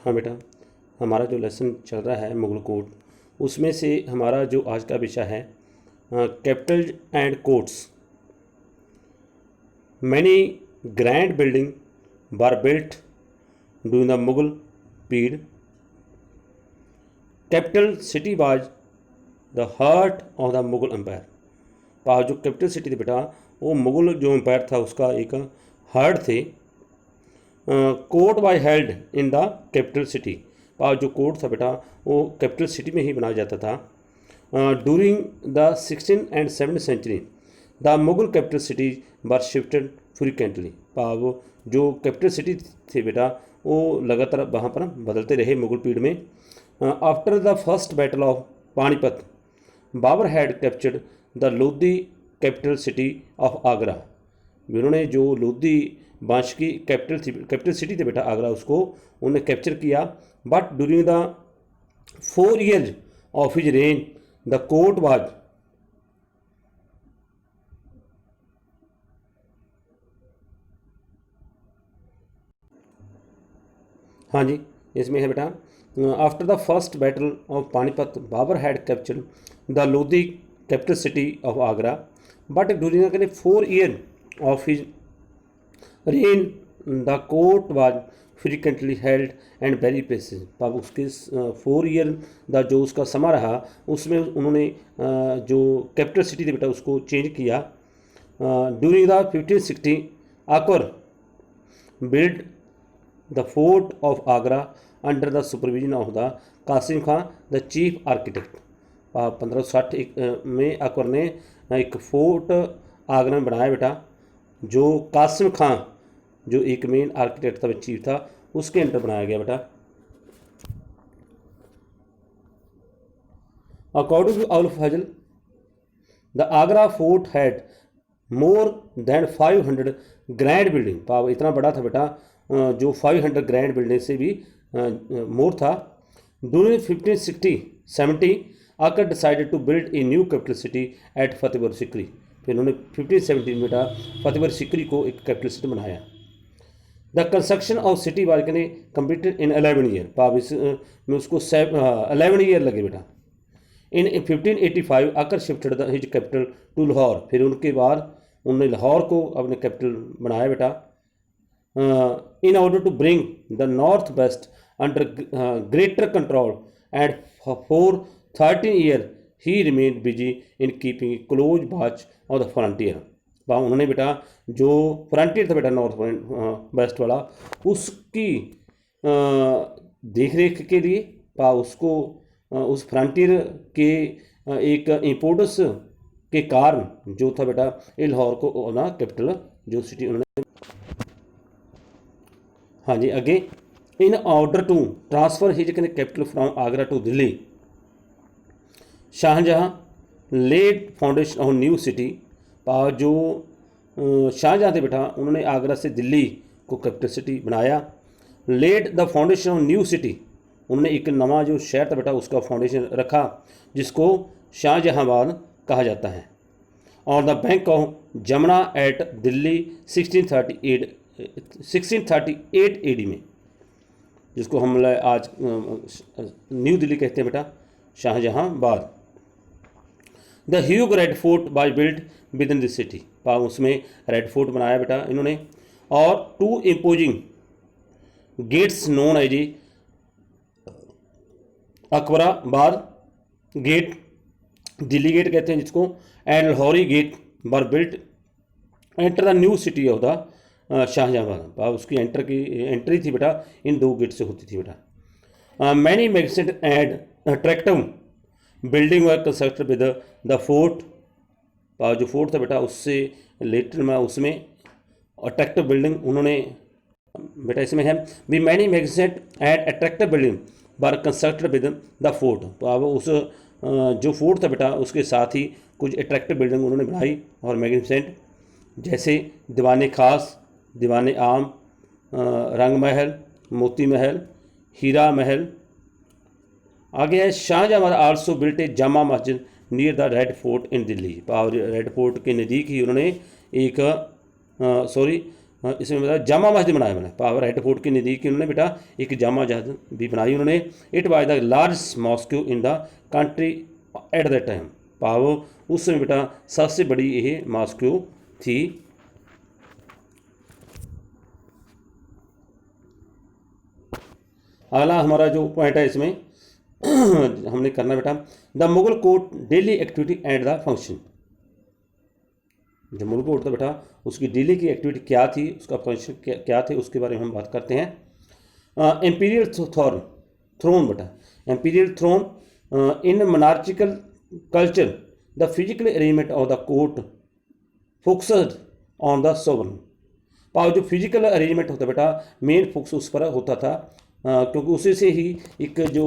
हाँ बेटा, हमारा जो लेसन चल रहा है मुगल कोर्ट, उसमें से हमारा जो आज का विषय है capital and courts. Many grand building were built during the Mughal period. Capital city was the heart of the Mughal empire. जो कैपिटल सिटी थी बेटा, वो मुगल जो एम्पायर था उसका एक हार्ट थे। Court was held in the capital city. जो कोर्ट था बेटा वो कैपिटल सिटी में ही बनाया जाता था। During the 16th and 17th century the Mughal capital city were shifted frequently. वो जो कैपिटल सिटी थे बेटा वो लगातार वहाँ पर बदलते रहे मुगल पीरियड में। After the first battle of Panipat Babur had captured the Lodi capital city of Agra. उन्होंने जो लोधी वंश की कैपिटल सिटी थी बेटा आगरा, उसको उन्होंने कैप्चर किया। But during the 4 years of his reign the court was हाँ जी, इसमें है बेटा, after the first battle of Panipat Babur had captured the Lodi capital city of Agra. But during the 4 years of his reign the court was frequently held and very places. उसके 4 year का जो उसका समा रहा उसमें उन्होंने जो कैपिटल सिटी थी बेटा उसको चेंज किया। During the 1560 Akbar build the fort of Agra under the supervision of the Qasim Khan the chief architect. 1560 में अकबर ने एक फोर्ट आगरा में बनाया बेटा, जो कासिम खां जो एक मेन आर्किटेक्ट था, चीफ था, उसके अंडर बनाया गया बेटा। According to Abul Fazal the Agra fort had more than 500 grand building. इतना बड़ा था बेटा जो 500 ग्रैंड बिल्डिंग से भी मोर था। During 1560-70 Akbar decided to build a new capital city at Fatehpur Sikri. फिर उन्होंने 1570 में बेटा फतेहपुर सिकरी को एक कैपिटल सिटी बनाया। The construction of city was completed in 11 years। इसमें उसको 11 years लगे बेटा। In 1585 Akbar shifted his capital to Lahore. फिर उनके बाद उन्होंने लाहौर को अपने कैपिटल बनाया बेटा। In order to bring the north west under greater control and for 13 years he remain busy in keeping close watch of the frontier. उन्होंने बेटा जो फ्रंटियर था बेटा नॉर्थ वेस्ट वाला, उसकी देख रेख के लिए उसको उस फ्रंटियर के एक इम्पोर्टेंस के कारण जो था बेटा लाहौर को ना कैपिटल जो सिटी उन्होंने। हाँ जी, आगे in order to transfer his capital from Agra to Delhi Shahjahan laid foundation of new city. जो शाहजहाँ थे बेटा उन्होंने आगरा से दिल्ली को कैपिटल सिटी बनाया। Laid the foundation of new city, उन्होंने एक नवा जो शहर था बेटा उसका फाउंडेशन रखा जिसको शाहजहाँबाद कहा जाता है। और the bank of Jamuna at Delhi 1638 AD में, जिसको हम आज न्यू दिल्ली कहते हैं बेटा, Shahjahanabad. The huge Red Fort was built with in this city. उसमें रेड फोर्ट बनाया बेटा इन्होंने। और 2 imposing gates known as Akbarabad gate, Delhi gate कहते हैं जिसको, and Lahori gate were built enter the new city of the Shahjahanabad. उसकी एंट्री थी बेटा इन 2 गेट से होती थी बेटा। Many magnificent and attractive building were constructed with the fort. जो फोर्ट था बेटा उससे लेटर में उसमें अट्रैक्टिव बिल्डिंग उन्होंने बेटा इसमें है we many magnificent and attractive building were constructed with the fort. तो अब उस जो फोर्ट था बेटा उसके साथ ही कुछ अट्रैक्टिव बिल्डिंग उन्होंने बनाई और मैग्निफिसेंट, जैसे दीवान खास, दीवान आम, रंग महल, मोती महल, हीरा महल। आगे है Shahjahan also built a Jama Masjid near the Red Fort in Delhi. Red Fort के नज़दीक ही उन्होंने एक इसमें बेटा जामा मस्जिद बनाया मैंने, भाव रेड फोर्ट के नज़दीक उन्होंने बेटा एक जामा मस्जिद भी बनाई उन्होंने। It was the largest mosque in the country at the time, भाव उस समय बेटा सबसे बड़ी ये मॉस्क्यू थी। अगला हमारा जो पॉइंट है इसमें हमने करना बेटा, the Mughal court daily activity and the function. जो मुगल कोर्ट था बेटा उसकी डेली की एक्टिविटी क्या थी, उसका फंक्शन क्या थे, उसके बारे में हम बात करते हैं। एम्पीरियल थ्रोन बेटा, imperial throne in monarchical culture the physical arrangement of the court focused on the sovereign, पाव जो फिजिकल अरेंजमेंट होता बेटा मेन फोकस उस पर होता था, क्योंकि उसी से ही एक जो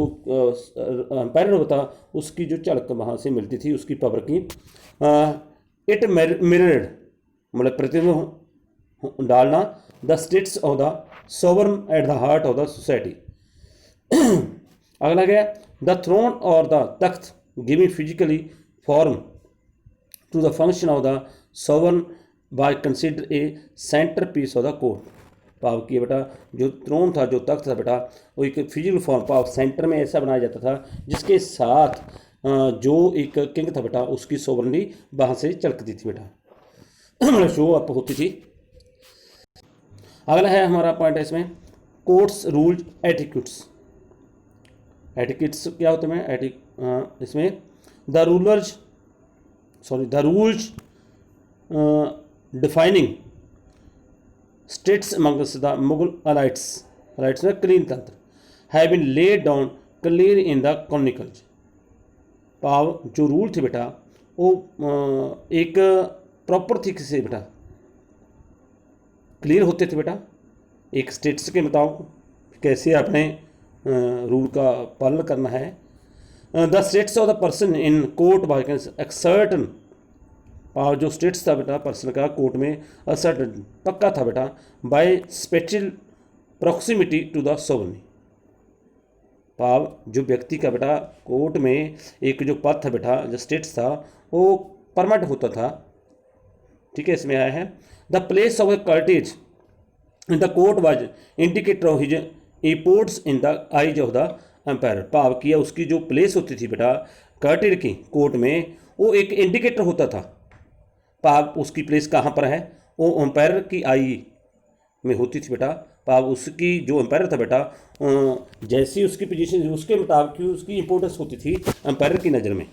एम्पायर होता उसकी जो झलक वहाँ से मिलती थी उसकी पावर की। इट मिरर्ड मतलब प्रतिबिंब डालना the status of the sovereign at the heart of the society. अगला गया द थ्रोन और the takht giving physically form to the function of the sovereign was consider a centre piece of the court, पाव की बेटा जो throne था जो तख्त था बेटा वो एक फिजिकल फॉर्म पाव सेंटर में ऐसा बनाया जाता था जिसके साथ जो एक किंग था बेटा उसकी सोवरनिटी वहाँ से चलकती थी बेटा शो अप होती थी। अगला है हमारा पॉइंट है इसमें कोर्ट्स रूल्स एटिक्यूट्स। एटिक्यूट्स क्या होते हैं इसमें the rules defining status amongst the Mughal elites में क्लीन तंत्र have been laid down clear in the chronicles, पाव जो रूल थे बेटा वो एक प्रॉपर तरीके से बेटा क्लियर होते थे बेटा, एक स्टेट्स के मुताबिक कैसे अपने रूल का पालन करना है। The status of the person in court by ascertain, पाव जो स्टेट्स था बेटा पर्सन का कोर्ट में असर्टन पक्का था बेटा by special proximity to the sovereign, पाव जो व्यक्ति का बेटा कोर्ट में एक जो पद था बेटा जो स्टेट्स था वो परमानेंट होता था, ठीक है। इसमें आया है the place of a courtier in the court was indicator of his imports in the eyes of the empire, पाव किया उसकी जो प्लेस होती थी बेटा कर्टेज की कोर्ट में वो एक इंडिकेटर होता था, पाव उसकी प्लेस कहाँ पर है वो एम्पायर की आई में होती थी बेटा, पाव उसकी जो एम्पायर था बेटा जैसी उसकी पोजीशन उसके मुताबिक उसकी इंपॉर्टेंस होती थी एम्पायर की नज़र में।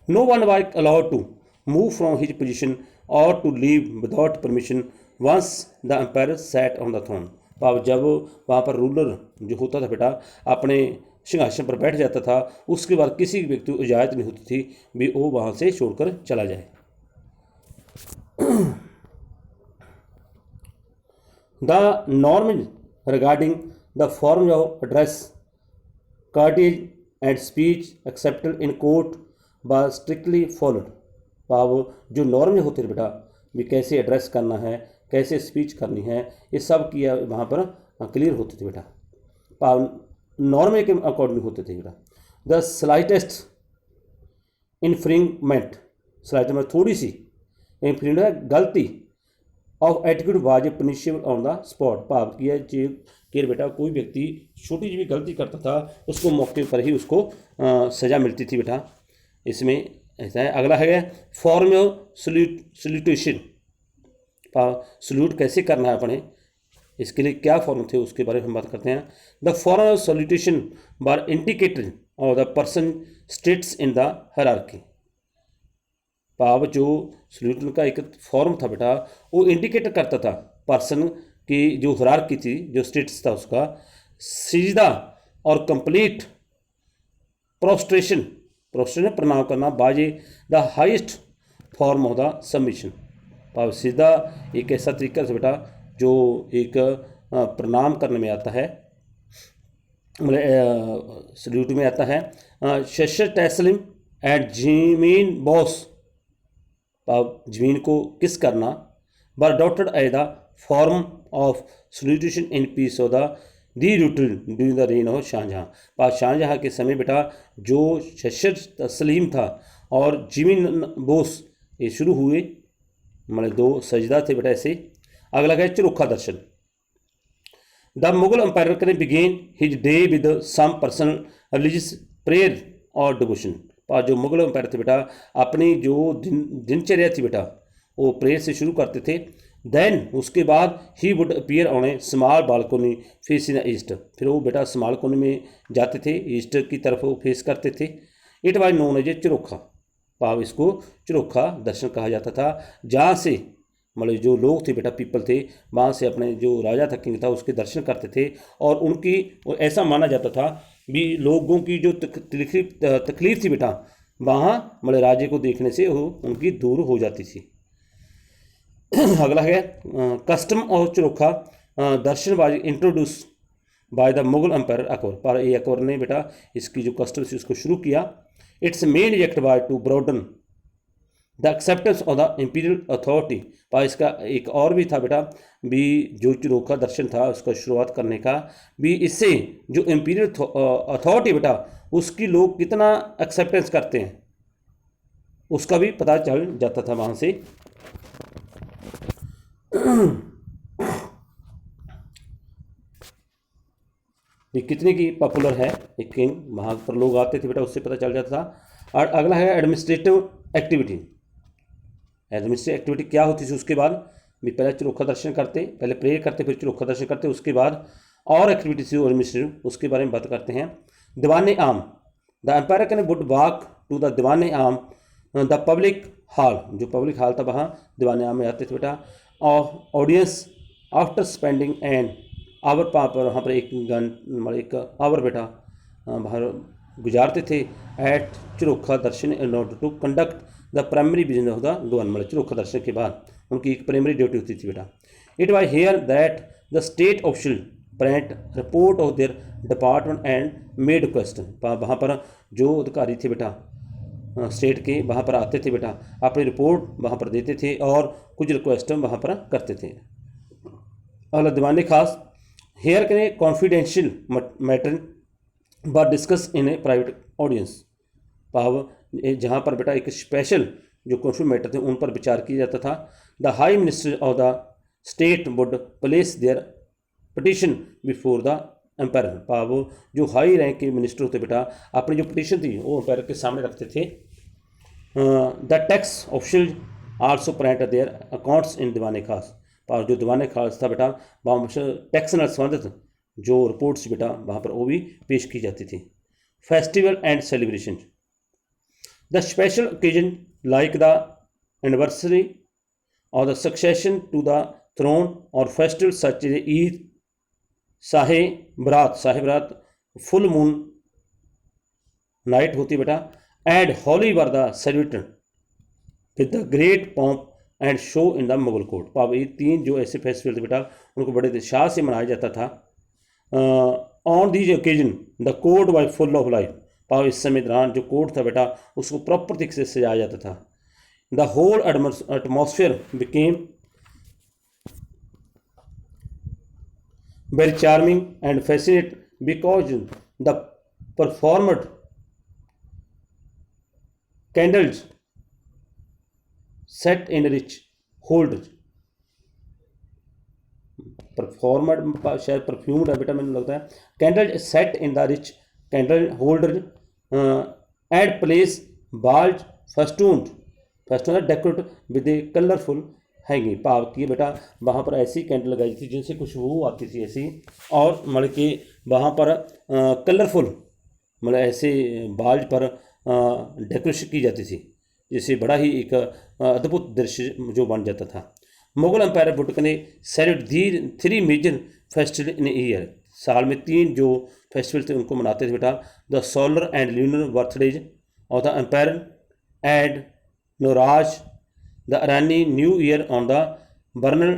No one was allowed to move from his position और to leave without permission once the empire sat on the throne, पाव जब वहाँ पर रूलर जो होता था बेटा अपने सिंहासन पर बैठ जाता था उसके बाद किसी व्यक्ति को इजाज़त नहीं होती थी भी वो वहाँ से छोड़कर चला जाए। The norms regarding the form of address, courtesy and speech accepted in court was strictly followed, पाव जो नॉर्म होते थे बेटा भी कैसे एड्रेस करना है कैसे स्पीच करनी है ये सब किया वहाँ पर क्लियर होते थे बेटा, पाव नॉर्म के अकॉर्डिंग होते थे बेटा। द स्लाइटेस्ट इन्फ्रिंगमेंट, स्लाइटेस्ट थोड़ी सी इन्फ्रिंगमेंट गलती of attitude was a punishable on the spot, भाव किया कि बेटा कोई व्यक्ति छोटी सी भी गलती करता था उसको मौके पर ही उसको सज़ा मिलती थी बेटा, इसमें ऐसा है। अगला है फॉर्म ऑफ सल्यूटेशन, भाव सल्यूट कैसे करना है अपने इसके लिए क्या फॉर्म थे उसके बारे में हम बात करते हैं। The form of salutation were indicator of the person status in the hierarchy, भाव जो सल्यूट का एक फॉर्म था बेटा वो इंडिकेट करता था पर्सन की जो हायरार्की थी जो स्टेट्स था उसका सीधा और कंप्लीट प्रोस्ट्रेशन प्रणाम करना बाजे the highest form of the submission, भाव सीधा एक ऐसा तरीका से बेटा जो एक प्रणाम करने में आता है मतलब सल्यूट में आता है। शशर तस्लिम एंड जमीन बॉस, जमीन को किस करना were dotted as the form of salutation in piece of the routed during the reign of Shahjahan, Shahjahan के समय बेटा जो शशर तस्लीम था और जमीन बोस ये शुरू हुए मतलब दो सजदा थे बेटा ऐसे अगला है Jharokha Darshan. The Mughal empire can begin his day with some personal religious prayer और डिवोशन। और जो मुगल अंपायर थे बेटा अपनी जो दिनचर्या थी बेटा वो प्रेयर से शुरू करते थे। देन उसके बाद he would appear on A small balcony face in east. फिर वो बेटा स्मॉल कोनी में जाते थे, ईस्ट की तरफ वो फेस करते थे। It was known as a jharokha, भाव इसको झरोखा दर्शन कहा जाता था, जहाँ से मतलब जो लोग थे बेटा पीपल थे वहाँ से अपने जो राजा था किंग था उसके दर्शन करते थे। और उनकी ऐसा माना जाता था भी लोगों की जो तकलीफ थी बेटा वहाँ मतलब राजे को देखने से वो उनकी दूर हो जाती थी। अगला है custom of jharokha darshan was introduce by the Mughal empire Akbar. पर ये अकबर ने बेटा इसकी जो कस्टम थी उसको शुरू किया। Its main object by to broaden the acceptance of the imperial authority. पर इसका एक और भी था बेटा भी जो झरोखा दर्शन था उसका शुरुआत करने का भी इससे जो इम्पीरियल अथॉरिटी बेटा उसकी लोग कितना एक्सेप्टेंस करते हैं उसका भी पता चल जाता था वहाँ से। ये कितने की पॉपुलर है एक किंग, वहाँ पर लोग आते थे बेटा उससे पता चल जाता था। और अगला है एडमिनिस्ट्रेटिव एक्टिविटी। एडमिनिस्ट्रेटिव एक्टिविटी क्या होती थी उसके बाद भी पहले झरोखा दर्शन करते, पहले प्रेयर करते फिर झरोखा दर्शन करते, उसके बाद और एक्टिविटी थी एडमिनिस्ट्रेटिव उसके बारे में बात करते हैं। Diwan Aam. The empire can would walk to the Diwan Aam the public hall. जो पब्लिक हॉल था वहाँ दीवान आम में आते थे बेटा। और audience after spending and hour वहाँ पर एक आवर बेटा बाहर गुजारते थे at jharokha darshan in order to conduct the primary business of the government. Jharokha Darshan के बाद उनकी एक प्राइमरी ड्यूटी होती थी बेटा। It was here that the state official print report of their department and made request. वहाँ पर जो अधिकारी थे बेटा स्टेट के वहाँ पर आते थे बेटा अपनी रिपोर्ट वहाँ पर देते थे और कुछ रिक्वेस्ट वहाँ पर करते थे। अगला Diwan Khas. Here can confidential matter were discuss in a private audience. पाव जहाँ पर बेटा एक स्पेशल जो कॉन्फिडेंशियल मैटर थे उन पर विचार किया जाता था। The high minister of the state would place their petition before the empire. पाव जो हाई रैंक के मिनिस्टर होते बेटा अपनी जो पटिशन थी वो एम्पायर के सामने रखते थे। The tax official also print their accounts in Diwan Khas. और जो दीवान खास था बेटा वहाँ टैक्स ਨਾਲ संबंधित जो रिपोर्ट्स बेटा वहाँ पर वो भी पेश की जाती थी। Festival and celebration. The special occasion like the anniversary और the succession to the throne और festival such as Eid, Shab e Barat full moon night होती बेटा and Holi were the celebrated with the great pomp and show in the Mughal court. पाव ये तीन जो ऐसे festival थे बेटा उनको बड़े उत्साह से मनाया जाता था। On these occasion the court was full of life. पाव इस समय दौरान जो कोर्ट था बेटा उसको प्रॉपर तरीके से सजाया जाता था। The whole atmosphere became very charming and fascinate because the performed candles set in rich holder. Performed शायद परफ्यूम्ड है बेटा मैंने लगता है। Candle set in the rich candle holder and place balls festoon decorate with a colourful hanging. भाव की बेटा वहाँ पर ऐसी कैंडल लगाई थी जिनसे खुशबू आती थी ऐसी और मतलब कि वहाँ पर कलरफुल मतलब ऐसे बाल्ज पर डेकोरेशन की जाती थी जिससे बड़ा ही एक अद्भुत दृश्य जो बन जाता था। मुगल एम्पायर वुड ने celebrate 3 major festival in year. साल में 3 जो फेस्टिवल थे उनको मनाते थे बेटा। The solar and lunar birthdays of the empire and Nauroz the Irani new year on the vernal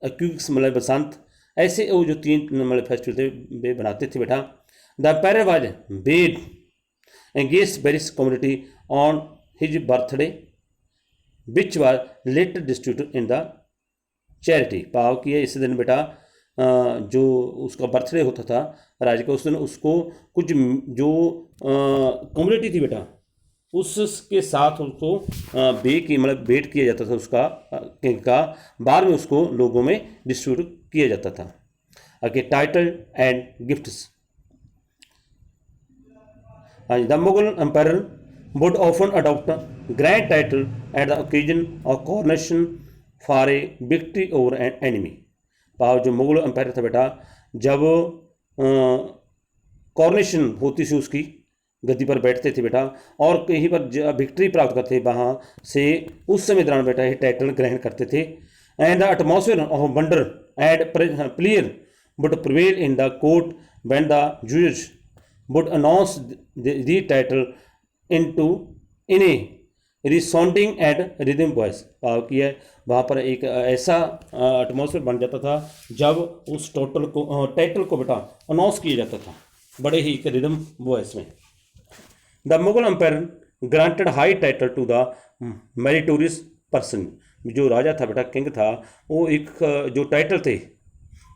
equinox मतलब बसंत। ऐसे वो जो 3 मतलब फेस्टिवल थे वे बनाते थे बेटा। The empire was weighed engage various community on his birthday which was later distributed in the charity. पाव की है इस दिन बेटा जो उसका बर्थडे होता था राजा का उस दिन उसको कुछ जो कम्युनिटी थी बेटा उसके साथ उसको बे की मतलब वेट किया जाता था उसका किंग का, बाद में उसको लोगों में डिस्ट्रीब्यूट किया जाता था। Okay, title and gifts. The Mughal empire would often adopt a grand title at the occasion of coronation for a victory over an enemy। पाव जो मुगल एम्पायर था बेटा, जब कॉर्नेशन होती थी उसकी, गद्दी पर बैठते थे बेटा, और कहीं पर विक्ट्री प्राप्त करते वहाँ से, उस समय दौरान बेटा ये टाइटल ग्रहण करते थे। And the atmosphere of wonder and player would prevail in the court when the judge would announce the title into in a resounding and rhythm voice. भाव की है वहाँ पर एक ऐसा एटमॉस्फेयर बन जाता था जब उस टाइटल को बेटा अनाउंस किया जाता था बड़े ही एक रिदम वॉइस में। The Mughal empire granted high title to the meritorious person. जो राजा था बेटा, किंग था, वो एक जो टाइटल थे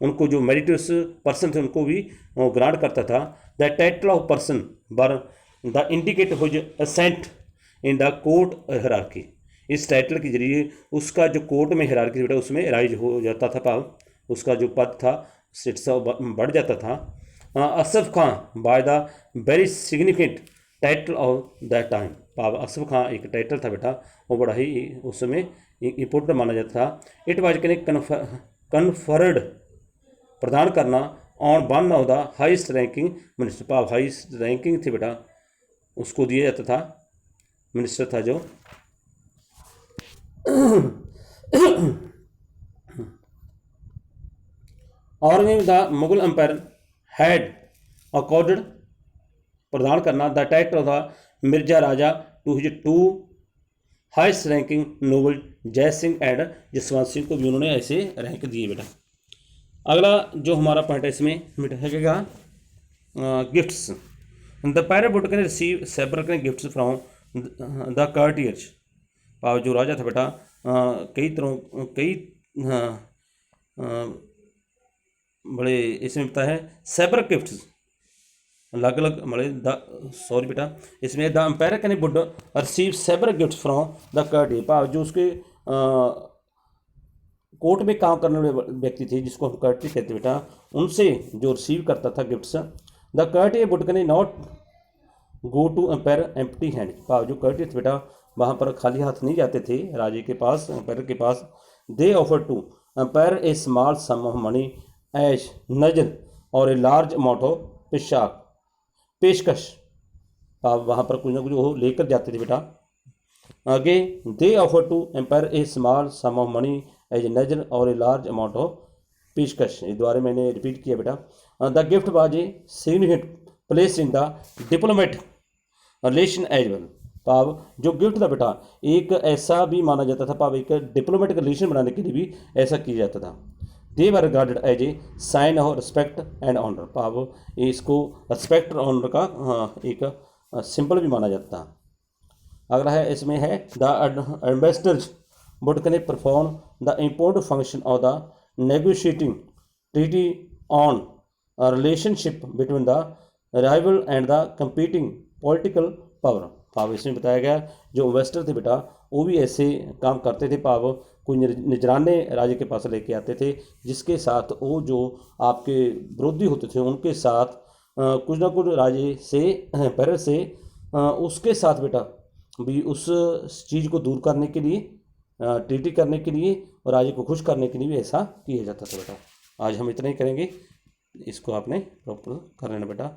उनको, जो मेरिटोरियस पर्सन थे उनको भी ग्रांट करता था। The title of person were the indicate whose ascent in the court hierarchy. इस टाइटल के जरिए उसका जो कोर्ट में हायरार्की बेटा उसमें राइज हो जाता था, पाव उसका जो पद था सिटसा बढ़ जाता था। Asaf Khan by the very significant title of that time. पाव असफ खां एक टाइटल था बेटा, वो बड़ा ही उस समय इम्पोर्टेंट माना जाता था। इट वाज कन्फर्ड प्रदान करना on one of the highest ranking minister. Pav highest ranking थी बेटा, उसको दिया जाता था, मिनिस्टर था जो। और the Mughal empire had accorded प्रदान करना the title of the Mirza Raja to his to highest ranking noble Jai Singh and Jaswant Singh को भी उन्होंने ऐसे रैंक दिए बेटा। अगला जो हमारा पॉइंट है इसमें मिटेगा gifts. The emperor would can receive several gifts from the courtiers. पाव जो राजा था बेटा, कई बड़े इसमें पता है सेवरल गिफ्ट्स, अलग अलग बड़े सॉरी बेटा, इसमें the empire can would receive several gifts from the courtier. पाव जो उसके कोर्ट में काम करने वाले व्यक्ति थे जिसको हम कर्टी कहते बेटा, उनसे जो रिसीव करता था gifts. The courtier would can not go to empire empty hand. पाव जो कर्टियर थे बेटा वहाँ पर खाली हाथ नहीं जाते थे राजे के पास, एम्पायर के पास। They offer to empire a small sum of money as नजर और ए लार्ज अमाउंट ऑफ पेशकश। पाव वहाँ पर कुछ ना कुछ वो लेकर जाते थे बेटा। आगे they offer to empire a small sum of money as नजर और ए लार्ज अमाउंट ऑफ पेशकश। इस द्वारा मैंने रिपीट किया बेटा। The gift was a significant place in the diplomatic relation as well. पाव जो गिफ्ट था बेटा एक ऐसा भी माना जाता था, पाव एक डिप्लोमेटिक रिलेशन बनाने के लिए भी ऐसा किया जाता था। They were regarded as a sign of respect and honour. पाव इसको रिस्पेक्ट और ऑनर का एक सिंबल भी माना जाता था। अगला है इसमें है the ambassadors would can perform the important function of the negotiating treaty on relationship between the rival and the competing political power. पाव इसमें बताया गया जो इन्वेस्टर थे बेटा वो भी ऐसे काम करते थे। पाव कोई निजराने राजे के पास लेके आते थे जिसके साथ वो जो आपके विरोधी होते थे उनके साथ कुछ ना कुछ राजे से पहले से उसके साथ बेटा भी उस चीज़ को दूर करने के लिए, ट्रीटी करने के लिए और राजे को खुश करने के लिए भी ऐसा किया जाता था बेटा। आज हम इतना ही करेंगे, इसको आपने प्रॉपर कर लेना बेटा।